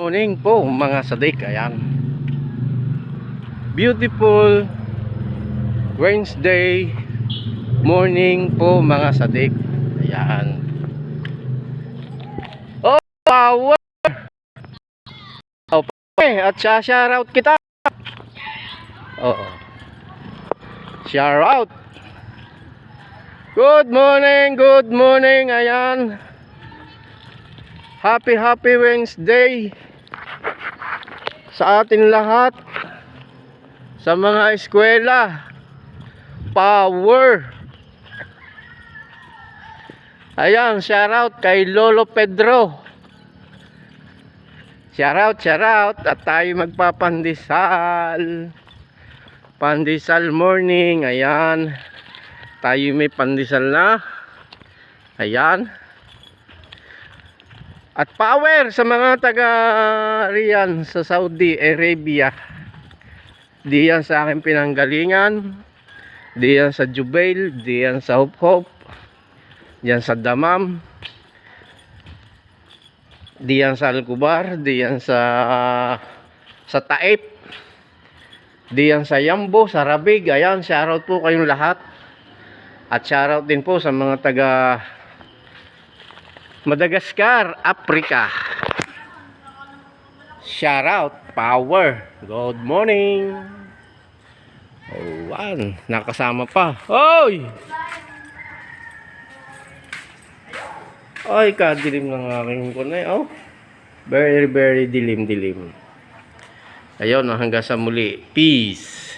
Morning po mga sadik. Ayan, beautiful Wednesday morning po mga sadik. Ayan. Oh, power. Oh, at shoutout kita. Oo, shoutout. Good morning. Ayan, happy Wednesday sa atin lahat, sa mga eskwela. Power. Ayan, shoutout kay Lolo Pedro. Shoutout. At tayo magpapandesal. Pandesal morning. Ayan, tayo may pandesal na. Ayan. At power sa mga taga riyan sa Saudi Arabia. Diyan sa aking pinanggalingan, diyan sa Jubail, diyan sa Hope, diyan sa Damam, diyan sa Al-Kubar, diyan sa Taif, diyan sa Yambo, sa Rabig. Ayan, shoutout po kayong lahat. At shoutout din po sa mga taga Madagascar, Africa. Shoutout, power. Good morning. Oh, nakasama pa. Oy! Ay, kadilim ng aking kunay. Oh, very dilim. Ayun, hanggang sa muli. Peace.